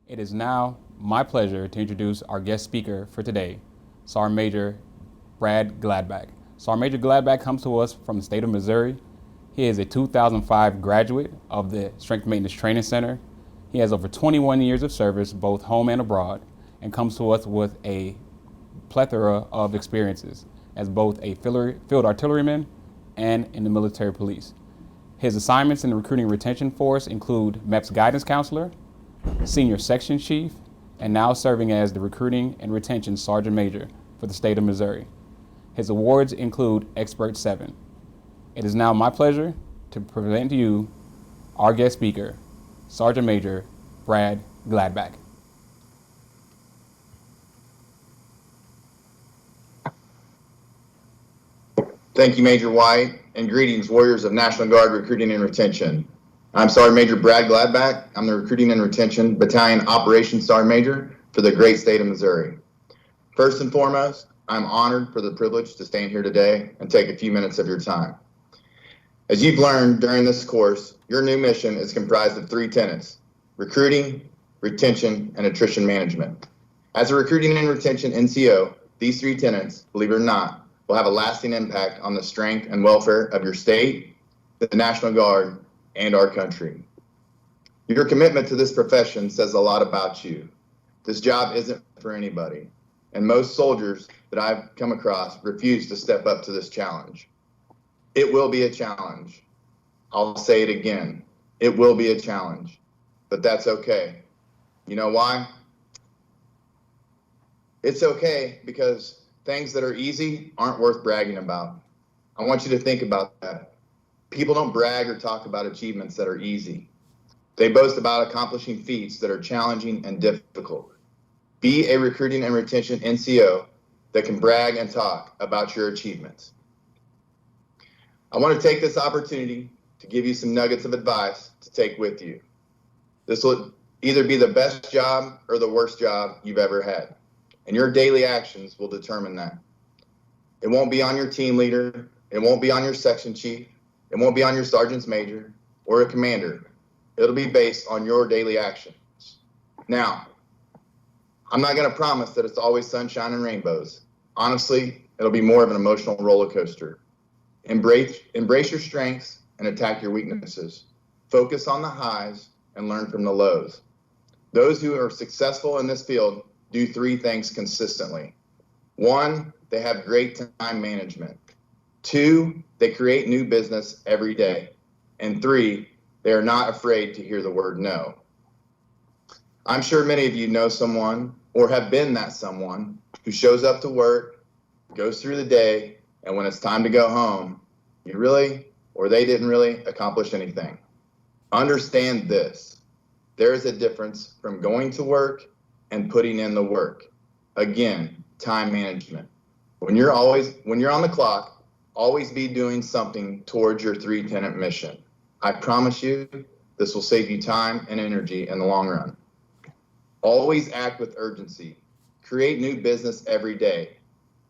It is now my pleasure to introduce our guest speaker for today, Sergeant Major Brad Gladbach. Sergeant Major Gladbach comes to us from the state of Missouri. He is a 2005 graduate of the Strength Maintenance Training Center. He has over 21 years of service, both home and abroad, and comes to us with a plethora of experiences as both a field artilleryman and in the military police. His assignments in the Recruiting and Retention Force include MEPS Guidance Counselor, Senior Section Chief, and now serving as the Recruiting and Retention Sergeant Major for the state of Missouri. His awards include Expert 7. It is now my pleasure to present to you our guest speaker, Sergeant Major Brad Gladbach. Thank you, Major White, and greetings, warriors of National Guard Recruiting and Retention. I'm Sergeant Major Brad Gladbach. I'm the Recruiting and Retention Battalion Operations Sergeant Major for the great state of Missouri. First and foremost, I'm honored for the privilege to stand here today and take a few minutes of your time. As you've learned during this course, your new mission is comprised of 3 tenets: recruiting, retention, and attrition management. As a recruiting and retention NCO, these 3 tenets, believe it or not, will have a lasting impact on the strength and welfare of your state, the National Guard, and our country. Your commitment to this profession says a lot about you. This job isn't for anybody, and most soldiers that I've come across refuse to step up to this challenge. It will be a challenge. I'll say it again. It will be a challenge, but that's okay. You know why? It's okay because things that are easy aren't worth bragging about. I want you to think about that. People don't brag or talk about achievements that are easy. They boast about accomplishing feats that are challenging and difficult. Be a recruiting and retention NCO that can brag and talk about your achievements. I want to take this opportunity to give you some nuggets of advice to take with you. This will either be the best job or the worst job you've ever had, and your daily actions will determine that. It won't be on your team leader, it won't be on your section chief, it won't be on your sergeant's major or a commander. It'll be based on your daily actions. Now, I'm not going to promise that it's always sunshine and rainbows. Honestly, it'll be more of an emotional roller coaster. Embrace your strengths and attack your weaknesses. Focus on the highs and learn from the lows. Those who are successful in this field do 3 things consistently. 1, they have great time management. 2, they create new business every day. And 3, they are not afraid to hear the word no. I'm sure many of you know someone or have been that someone who shows up to work, goes through the day, and when it's time to go home, you really, or they didn't really accomplish anything. Understand this. There is a difference from going to work and putting in the work. Again, time management. When you're on the clock, always be doing something towards your 3-tenet mission. I promise you, this will save you time and energy in the long run. Always act with urgency. Create new business every day.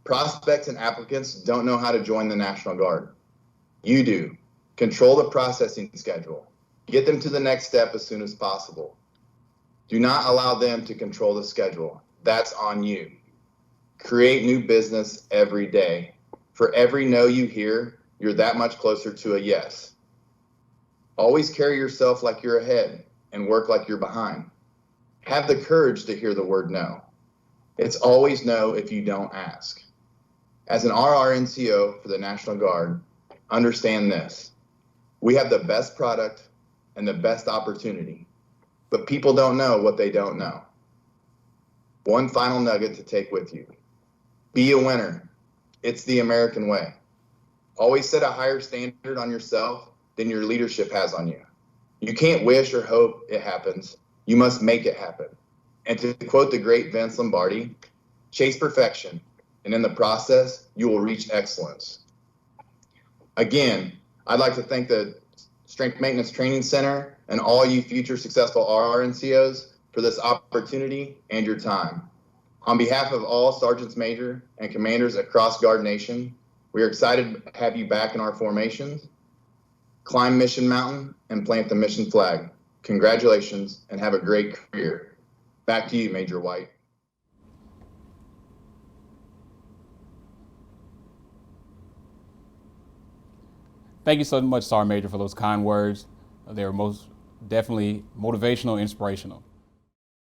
Prospects and applicants don't know how to join the National Guard. You do. Control the processing schedule. Get them to the next step as soon as possible. Do not allow them to control the schedule. That's on you. Create new business every day. For every no you hear, you're that much closer to a yes. Always carry yourself like you're ahead and work like you're behind. Have the courage to hear the word no. It's always no if you don't ask. As an RRNCO for the National Guard, understand this. We have the best product and the best opportunity, but people don't know what they don't know. One final nugget to take with you. Be a winner. It's the American way. Always set a higher standard on yourself than your leadership has on you. You can't wish or hope it happens. You must make it happen. And to quote the great Vince Lombardi, chase perfection, and in the process, you will reach excellence. Again, I'd like to thank the Strength Maintenance Training Center and all you future successful RRNCOs for this opportunity and your time. On behalf of all Sergeants Major and Commanders across Guard Nation, we are excited to have you back in our formations. Climb Mission Mountain and plant the mission flag. Congratulations and have a great career. Back to you, Major White. Thank you so much, Sergeant Major, for those kind words. They were most definitely motivational, inspirational.